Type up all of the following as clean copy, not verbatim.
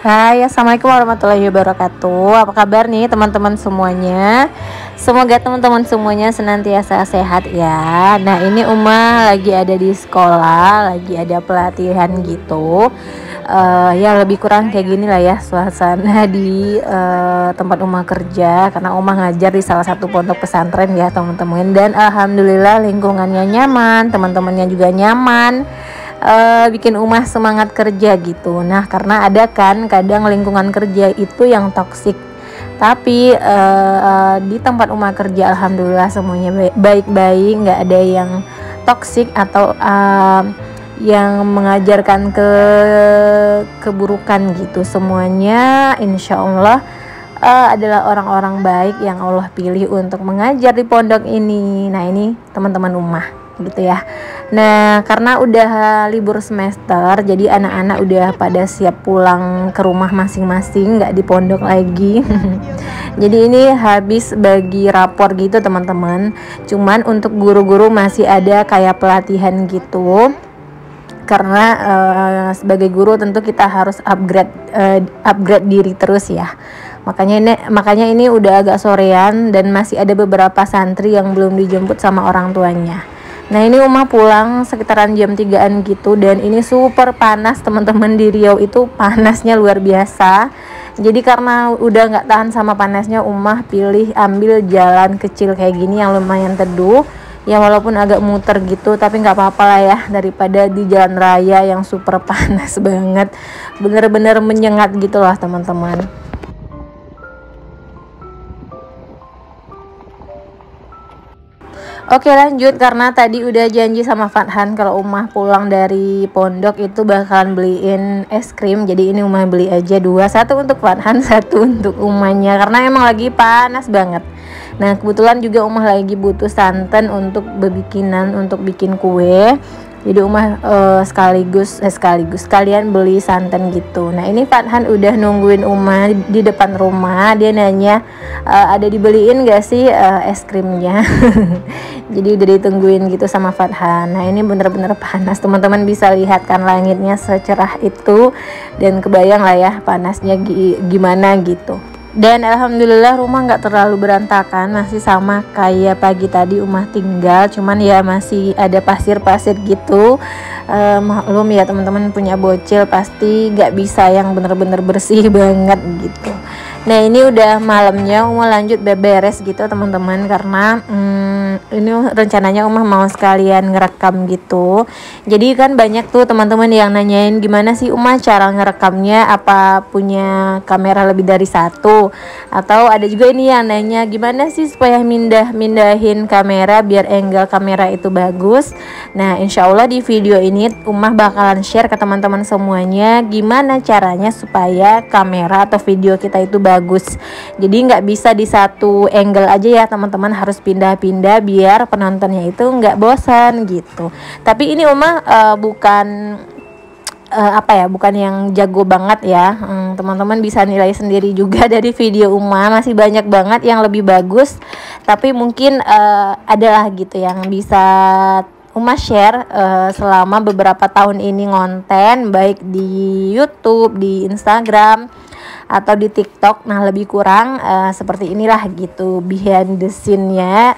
Hai, assalamualaikum warahmatullahi wabarakatuh. Apa kabar nih teman-teman semuanya? Semoga teman-teman semuanya senantiasa sehat ya. Nah, ini Uma lagi ada di sekolah, lagi ada pelatihan gitu. Ya lebih kurang kayak gini lah ya suasana di tempat Uma kerja, karena Uma ngajar di salah satu pondok pesantren ya teman-teman. Dan alhamdulillah lingkungannya nyaman, teman-temannya juga nyaman. Bikin Umah semangat kerja gitu. Nah, karena ada kan kadang lingkungan kerja itu yang toksik. Tapi di tempat Umah kerja alhamdulillah semuanya baik-baik, nggak ada yang toksik atau yang mengajarkan keburukan gitu. Semuanya insya Allah adalah orang-orang baik yang Allah pilih untuk mengajar di pondok ini. Nah, ini teman-teman Umah gitu ya. Nah, karena udah libur semester, jadi anak-anak udah pada siap pulang ke rumah masing-masing, nggak di pondok lagi. Jadi ini habis bagi rapor gitu teman-teman. Cuman untuk guru-guru masih ada kayak pelatihan gitu. Karena sebagai guru tentu kita harus upgrade diri terus ya. Makanya ini udah agak sorean dan masih ada beberapa santri yang belum dijemput sama orang tuanya. Nah, ini Uma pulang sekitaran jam 3-an gitu, dan ini super panas teman-teman. Di Riau itu panasnya luar biasa. Jadi karena udah nggak tahan sama panasnya, Uma pilih ambil jalan kecil kayak gini yang lumayan teduh. Ya walaupun agak muter gitu, tapi nggak apa-apa lah ya, daripada di jalan raya yang super panas banget. Bener-bener menyengat gitu lah teman-teman. Oke, lanjut, karena tadi udah janji sama Fathan kalau Umah pulang dari pondok itu bakalan beliin es krim. Jadi ini Umah beli aja dua, satu untuk Fathan, satu untuk Umahnya, karena emang lagi panas banget. Nah, kebetulan juga Umah lagi butuh santan untuk bebikinan, untuk bikin kue. Jadi Umah sekalian beli santan gitu. Nah, ini Fathan udah nungguin Umah di depan rumah. Dia nanya ada dibeliin gak sih es krimnya. Jadi udah ditungguin gitu sama Fathan. Nah, ini bener-bener panas, teman-teman bisa lihat kan langitnya secerah itu, dan kebayang lah ya panasnya gimana gitu. Dan alhamdulillah rumah nggak terlalu berantakan, masih sama kayak pagi tadi Umah tinggal, cuman ya masih ada pasir-pasir gitu. Maklum ya teman-teman, punya bocil pasti nggak bisa yang bener-bener bersih banget gitu. Nah, ini udah malamnya, Umah lanjut beberes gitu teman-teman, karena ini rencananya Umah mau sekalian ngerekam gitu. Jadi kan banyak tuh teman-teman yang nanyain gimana sih Umah cara ngerekamnya, apa punya kamera lebih dari satu, atau ada juga ini yang nanya gimana sih supaya mindahin kamera biar angle kamera itu bagus. Nah, insya Allah di video ini Umah bakalan share ke teman-teman semuanya gimana caranya supaya kamera atau video kita itu bagus. Jadi nggak bisa di satu angle aja ya teman-teman, harus pindah-pindah biar penontonnya itu nggak bosan gitu. Tapi ini Umah bukan bukan yang jago banget ya. Teman-teman bisa nilai sendiri juga dari video Umah, masih banyak banget yang lebih bagus. Tapi mungkin adalah gitu yang bisa Umah share selama beberapa tahun ini ngonten, baik di YouTube, di Instagram, atau di TikTok. Nah, lebih kurang seperti inilah gitu behind the scene-nya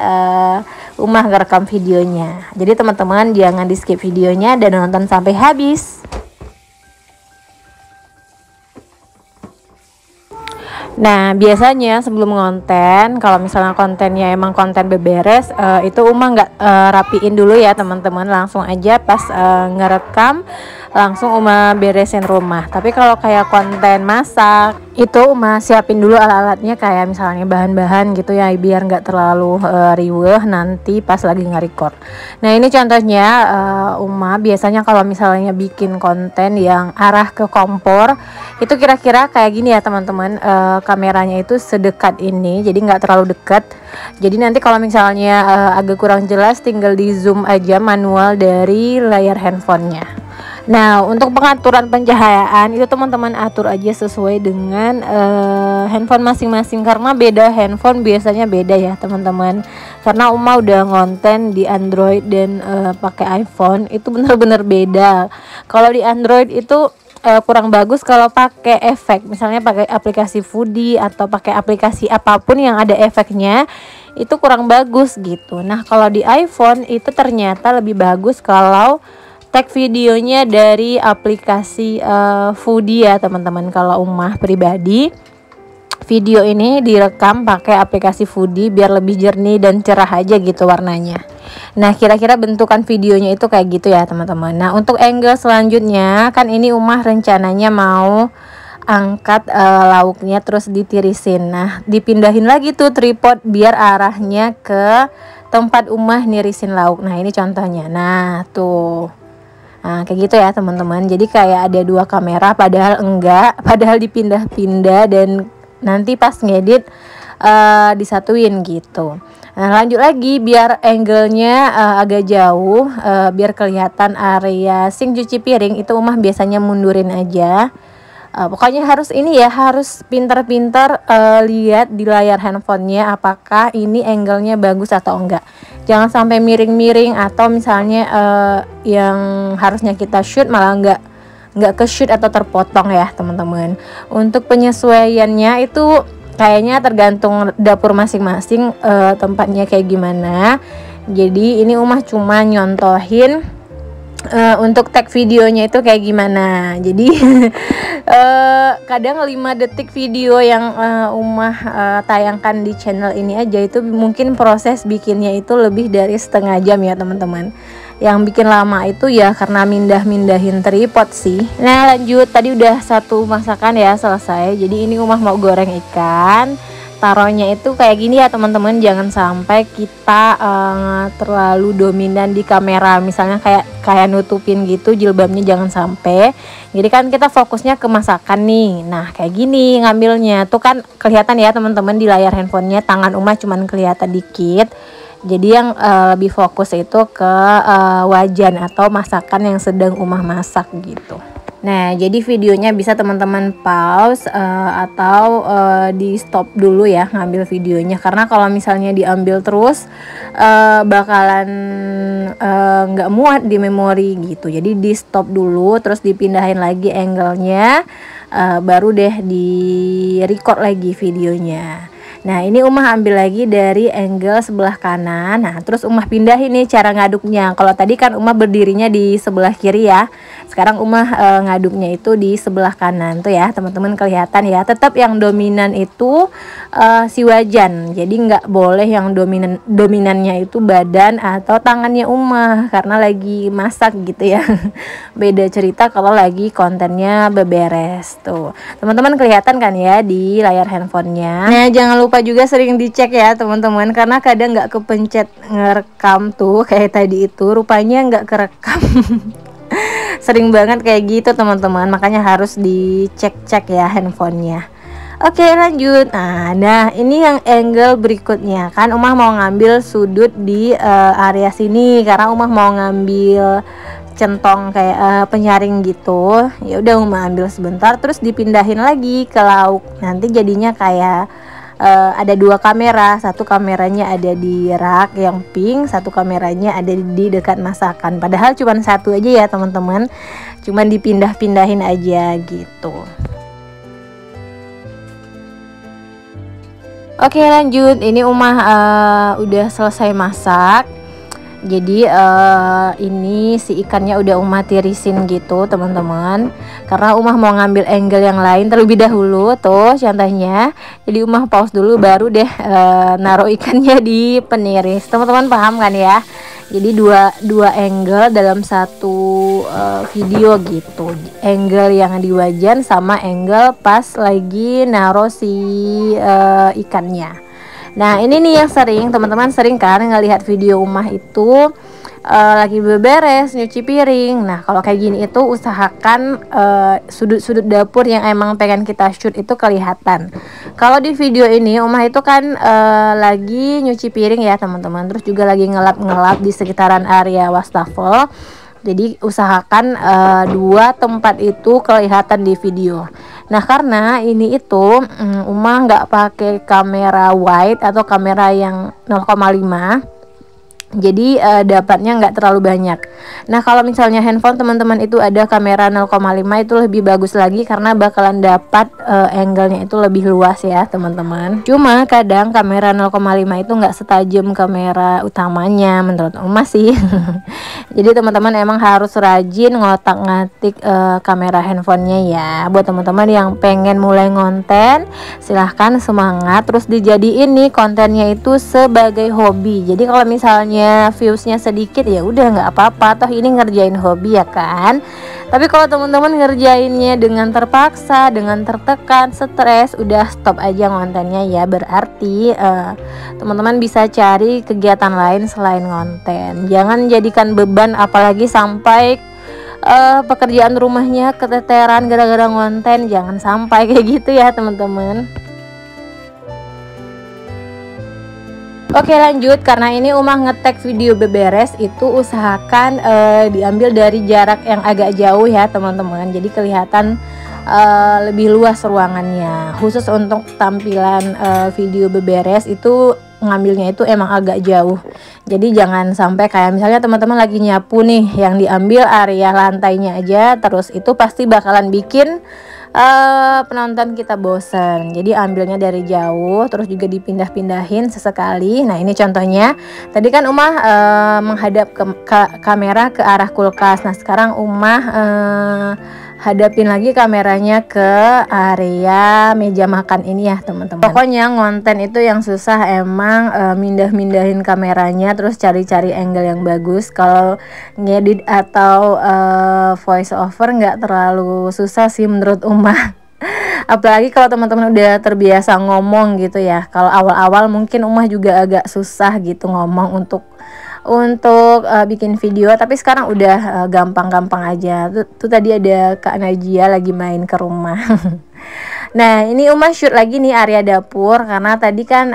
Umah ngerekam videonya. Jadi teman-teman jangan di skip videonya dan nonton sampai habis. Nah, biasanya sebelum ngonten, kalau misalnya kontennya emang konten beberes, itu Uma nggak rapiin dulu ya teman-teman, langsung aja pas ngerekam langsung Uma beresin rumah. Tapi kalau kayak konten masak, itu Uma siapin dulu alat-alatnya, kayak misalnya bahan-bahan gitu ya, biar nggak terlalu riweh nanti pas lagi nge-record. Nah, ini contohnya Uma biasanya kalau misalnya bikin konten yang arah ke kompor, itu kira-kira kayak gini ya teman-teman. Kameranya itu sedekat ini, jadi nggak terlalu dekat. Jadi nanti kalau misalnya agak kurang jelas, tinggal di zoom aja manual dari layar handphonenya. Nah, untuk pengaturan pencahayaan itu teman-teman atur aja sesuai dengan handphone masing-masing, karena beda handphone biasanya beda ya teman-teman. Karena Uma udah ngonten di Android dan pakai iPhone, itu benar-benar beda. Kalau di Android itu kurang bagus kalau pakai efek, misalnya pakai aplikasi Foodie atau pakai aplikasi apapun yang ada efeknya, itu kurang bagus gitu. Nah kalau di iPhone itu ternyata lebih bagus kalau tag videonya dari aplikasi Foodie ya teman-teman. Kalau Ummah pribadi, video ini direkam pakai aplikasi Foodie biar lebih jernih dan cerah aja gitu warnanya. Nah kira-kira bentukan videonya itu kayak gitu ya teman-teman. Nah untuk angle selanjutnya, kan ini Ummah rencananya mau angkat lauknya terus ditirisin. Nah dipindahin lagi tuh tripod biar arahnya ke tempat Ummah nirisin lauk. Nah ini contohnya. Nah tuh, nah kayak gitu ya teman-teman. Jadi kayak ada dua kamera padahal enggak, padahal dipindah-pindah dan nanti pas ngedit disatuin gitu. Nah lanjut lagi biar angle-nya agak jauh, biar kelihatan area sink cuci piring itu Ummah biasanya mundurin aja. Pokoknya harus ini ya, harus pintar-pintar lihat di layar handphonenya apakah ini angle-nya bagus atau enggak. Jangan sampai miring-miring atau misalnya yang harusnya kita shoot malah enggak ke shoot atau terpotong ya teman-teman. Untuk penyesuaiannya itu kayaknya tergantung dapur masing-masing, tempatnya kayak gimana. Jadi ini Ummah cuma nyontohin untuk tag videonya itu kayak gimana. Jadi kadang 5 detik video yang Ummah tayangkan di channel ini aja itu mungkin proses bikinnya itu lebih dari setengah jam ya teman-teman. Yang bikin lama itu ya karena mindahin tripod sih. Nah lanjut, tadi udah satu masakan ya selesai. Jadi ini Ummah mau goreng ikan. Taruhnya itu kayak gini ya teman-teman, jangan sampai kita terlalu dominan di kamera. Misalnya kayak nutupin gitu jilbabnya, jangan sampai. Jadi kan kita fokusnya ke masakan nih. Nah kayak gini ngambilnya tuh kan kelihatan ya teman-teman di layar handphonenya, tangan Ummah cuman kelihatan dikit. Jadi yang lebih fokus itu ke wajan atau masakan yang sedang Ummah masak gitu. Nah jadi videonya bisa teman-teman pause atau di stop dulu ya ngambil videonya, karena kalau misalnya diambil terus bakalan nggak muat di memori gitu. Jadi di stop dulu terus dipindahin lagi angle-nya, baru deh di record lagi videonya. Nah ini Ummah ambil lagi dari angle sebelah kanan. Nah terus Ummah pindahin nih cara ngaduknya. Kalau tadi kan Ummah berdirinya di sebelah kiri ya, sekarang Ummah ngaduknya itu di sebelah kanan tuh ya teman-teman, kelihatan ya. Tetap yang dominan itu si wajan. Jadi nggak boleh yang dominannya itu badan atau tangannya Ummah karena lagi masak gitu ya. Beda cerita kalau lagi kontennya beberes tuh. Teman-teman kelihatan kan ya di layar handphonenya. Nah jangan lupa juga sering dicek ya teman-teman, karena kadang nggak kepencet ngerekam tuh kayak tadi itu, rupanya nggak kerekam. Sering banget kayak gitu teman-teman, makanya harus dicek-cek ya handphonenya. Oke lanjut. Nah ini yang angle berikutnya, kan Ummah mau ngambil sudut di area sini karena Ummah mau ngambil centong kayak penyaring gitu. Ya udah Ummah ambil sebentar terus dipindahin lagi ke lauk. Nanti jadinya kayak ada dua kamera, satu kameranya ada di rak yang pink, satu kameranya ada di dekat masakan. Padahal cuma satu aja ya teman-teman, cuman dipindah-pindahin aja gitu. Oke lanjut, ini Ummah udah selesai masak. Jadi ini si ikannya udah Ummah tirisin gitu teman-teman, karena Ummah mau ngambil angle yang lain terlebih dahulu tuh contohnya. Jadi Ummah pause dulu baru deh naruh ikannya di peniris. Teman-teman paham kan ya? Jadi dua angle dalam satu video gitu, angle yang di wajan sama angle pas lagi naruh si ikannya. Nah ini nih yang sering teman-teman sering kan ngelihat video Ummah itu lagi beberes nyuci piring. Nah kalau kayak gini itu usahakan sudut-sudut dapur yang emang pengen kita shoot itu kelihatan. Kalau di video ini Ummah itu kan lagi nyuci piring ya teman-teman, terus juga lagi ngelap-ngelap di sekitaran area wastafel. Jadi usahakan dua tempat itu kelihatan di video. Nah karena ini itu Ummah nggak pakai kamera wide atau kamera yang 0,5. Jadi dapatnya nggak terlalu banyak. Nah kalau misalnya handphone teman-teman itu ada kamera 0,5 itu lebih bagus lagi, karena bakalan dapat angle-nya itu lebih luas ya teman-teman. Cuma kadang kamera 0,5 itu nggak setajam kamera utamanya menurut Uma sih. Jadi teman-teman emang harus rajin ngotak-ngatik kamera handphonenya ya. Buat teman-teman yang pengen mulai ngonten, silahkan semangat, terus dijadiin nih kontennya itu sebagai hobi. Jadi kalau misalnya viewsnya sedikit ya udah nggak apa-apa, toh ini ngerjain hobi ya kan. Tapi kalau teman-teman ngerjainnya dengan terpaksa, dengan tertekan, stres, udah stop aja kontennya ya. Berarti teman-teman bisa cari kegiatan lain selain konten. Jangan jadikan beban, apalagi sampai pekerjaan rumahnya keteteran gara-gara konten. Jangan sampai kayak gitu ya teman-teman. Oke lanjut, karena ini Uma ngetek video beberes itu usahakan diambil dari jarak yang agak jauh ya teman-teman. Jadi kelihatan lebih luas ruangannya. Khusus untuk tampilan video beberes itu ngambilnya itu emang agak jauh. Jadi jangan sampai kayak misalnya teman-teman lagi nyapu nih, yang diambil area lantainya aja, terus itu pasti bakalan bikin penonton kita bosen. Jadi ambilnya dari jauh, terus juga dipindah-pindahin sesekali. Nah ini contohnya, tadi kan Uma menghadap ke kamera ke arah kulkas. Nah sekarang Uma hadapin lagi kameranya ke area meja makan ini ya teman-teman. Pokoknya ngonten itu yang susah emang mindah-mindahin kameranya, terus cari-cari angle yang bagus. Kalau ngedit atau voice over nggak terlalu susah sih menurut Uma. Apalagi kalau teman-teman udah terbiasa ngomong gitu ya. Kalau awal-awal mungkin Uma juga agak susah gitu ngomong untuk bikin video, tapi sekarang udah gampang-gampang aja. Tuh tadi ada Kak Najia lagi main ke rumah. Nah ini Uma shoot lagi nih area dapur, karena tadi kan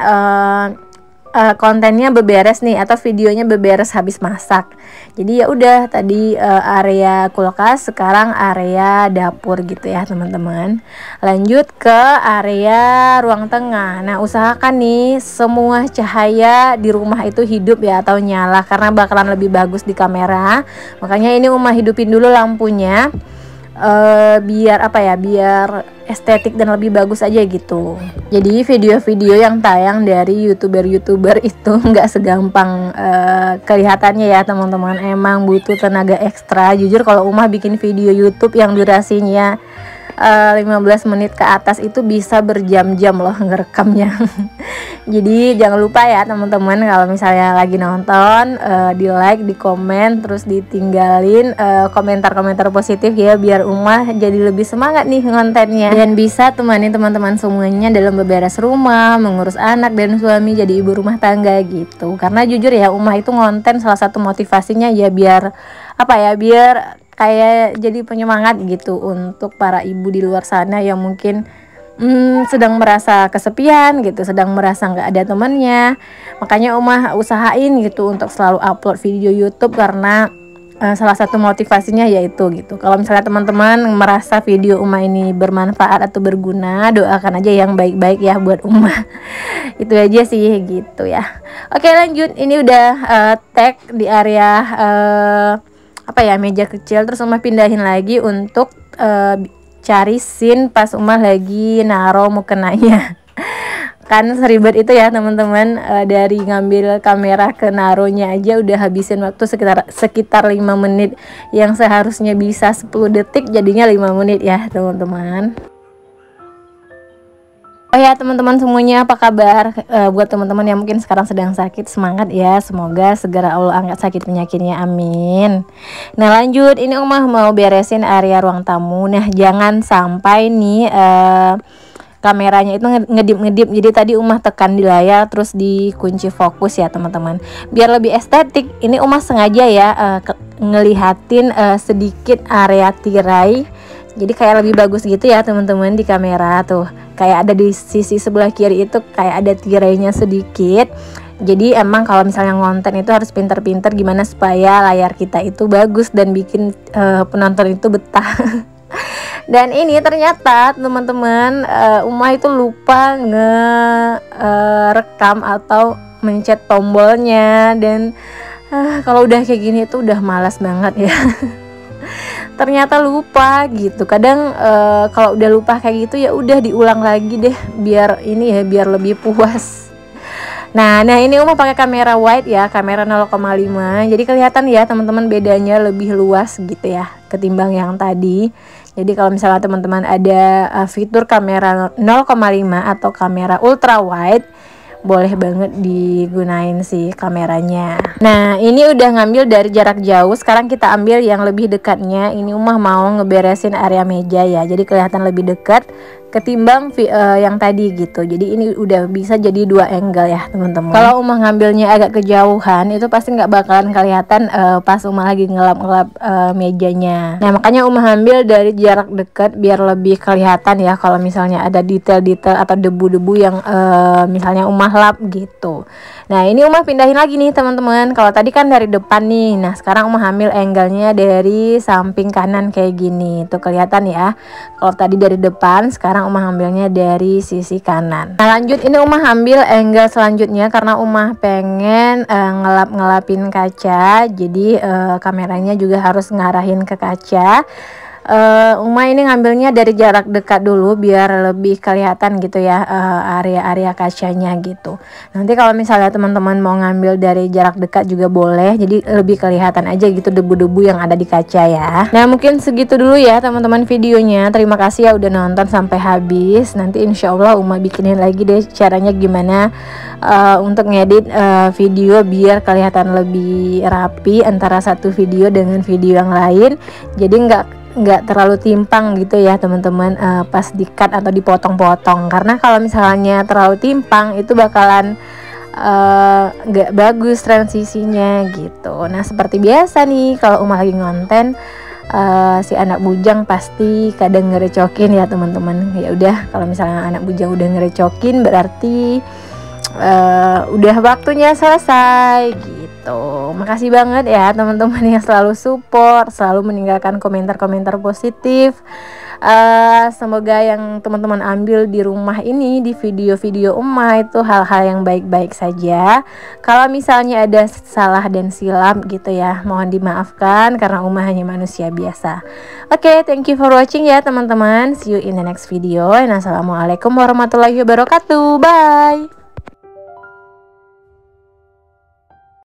kontennya beberes nih, atau videonya beberes habis masak. Jadi ya udah tadi area kulkas, sekarang area dapur gitu ya teman-teman. Lanjut ke area ruang tengah. Nah usahakan nih semua cahaya di rumah itu hidup ya, atau nyala, karena bakalan lebih bagus di kamera. Makanya ini Uma hidupin dulu lampunya, biar apa ya, biar estetik dan lebih bagus aja gitu. Jadi video-video yang tayang dari youtuber itu nggak segampang kelihatannya ya teman-teman. Emang butuh tenaga ekstra. Jujur kalau Uma bikin video YouTube yang durasinya 15 menit ke atas itu bisa berjam-jam loh ngerekamnya. Jadi jangan lupa ya teman-teman, kalau misalnya lagi nonton di like, di komen, terus ditinggalin komentar-komentar positif ya, biar Uma jadi lebih semangat nih kontennya, dan bisa temani teman-teman semuanya dalam beberes rumah, mengurus anak dan suami, jadi ibu rumah tangga gitu. Karena jujur ya Uma itu ngonten salah satu motivasinya ya biar apa ya, biar kayak jadi penyemangat gitu untuk para ibu di luar sana yang mungkin sedang merasa kesepian gitu, sedang merasa nggak ada temannya. Makanya Uma usahain gitu untuk selalu upload video YouTube, karena salah satu motivasinya yaitu gitu. Kalau misalnya teman-teman merasa video Uma ini bermanfaat atau berguna, doakan aja yang baik-baik ya buat Uma. Itu aja sih gitu ya. Oke lanjut, ini udah tag di area apa ya, meja kecil. Terus Uma pindahin lagi untuk cari scene pas Uma lagi naro mukenanya. Kan seribet itu ya teman-teman, dari ngambil kamera ke naronya aja udah habisin waktu sekitar 5 menit, yang seharusnya bisa 10 detik jadinya 5 menit ya teman-teman. Oh ya teman-teman semuanya, apa kabar? Buat teman-teman yang mungkin sekarang sedang sakit, semangat ya, semoga segera Allah angkat sakit penyakitnya, amin. Nah lanjut, ini Uma mau beresin area ruang tamu. Nah jangan sampai nih kameranya itu ngedip-ngedip. Jadi tadi Uma tekan di layar terus dikunci fokus ya teman-teman, biar lebih estetik. Ini Uma sengaja ya ngelihatin sedikit area tirai, jadi kayak lebih bagus gitu ya teman-teman di kamera. Tuh kayak ada di sisi sebelah kiri itu kayak ada tirainya sedikit. Jadi emang kalau misalnya ngonten itu harus pinter-pinter gimana supaya layar kita itu bagus dan bikin penonton itu betah. Dan ini ternyata teman-teman Uma itu lupa ngerekam atau mencet tombolnya, dan Kalau udah kayak gini tuh udah malas banget ya. Ternyata lupa gitu. Kadang kalau udah lupa kayak gitu ya udah diulang lagi deh, biar ini ya, biar lebih puas. Nah ini Uma pakai kamera wide ya, kamera 0,5. Jadi kelihatan ya teman-teman bedanya lebih luas gitu ya ketimbang yang tadi. Jadi kalau misalnya teman-teman ada fitur kamera 0,5 atau kamera ultra wide, boleh banget digunain sih kameranya. Nah ini udah ngambil dari jarak jauh, sekarang kita ambil yang lebih dekatnya. Ini Umah mau ngeberesin area meja ya, jadi kelihatan lebih dekat ketimbang yang tadi gitu. Jadi ini udah bisa jadi dua angle ya teman-teman. Kalau Umah ngambilnya agak kejauhan itu pasti nggak bakalan kelihatan pas Umah lagi ngelap-ngelap mejanya. Nah makanya Umah ambil dari jarak dekat biar lebih kelihatan ya kalau misalnya ada detail-detail atau debu-debu yang misalnya Umah lap gitu. Nah ini Umah pindahin lagi nih teman-teman. Kalau tadi kan dari depan nih, nah sekarang Umah ambil angle-nya dari samping kanan kayak gini. Tuh kelihatan ya. Kalau tadi dari depan, sekarang Umah ambilnya dari sisi kanan. Nah lanjut ini Umah ambil angle selanjutnya karena Umah pengen ngelap-ngelapin kaca. Jadi kameranya juga harus ngarahin ke kaca. Uma ini ngambilnya dari jarak dekat dulu biar lebih kelihatan gitu ya area-area kacanya gitu. Nanti kalau misalnya teman-teman mau ngambil dari jarak dekat juga boleh, jadi lebih kelihatan aja gitu debu-debu yang ada di kaca ya. Nah mungkin segitu dulu ya teman-teman videonya. Terima kasih ya udah nonton sampai habis. Nanti insya Allah Uma bikinin lagi deh caranya gimana untuk ngedit video biar kelihatan lebih rapi antara satu video dengan video yang lain. Jadi nggak terlalu timpang gitu ya teman-teman pas di-cut atau dipotong-potong, karena kalau misalnya terlalu timpang itu bakalan nggak bagus transisinya gitu. Nah seperti biasa nih kalau Uma lagi ngonten si anak bujang pasti kadang ngerecokin ya teman-teman. Ya udah kalau misalnya anak bujang udah ngerecokin berarti udah waktunya selesai gitu. Makasih banget ya teman-teman yang selalu support, selalu meninggalkan komentar-komentar positif. Semoga yang teman-teman ambil di rumah ini, di video-video Uma itu hal-hal yang baik-baik saja. Kalau misalnya ada salah dan silap gitu ya, mohon dimaafkan karena Uma hanya manusia biasa. Oke, thank you for watching ya teman-teman. See you in the next video. And assalamualaikum warahmatullahi wabarakatuh. Bye.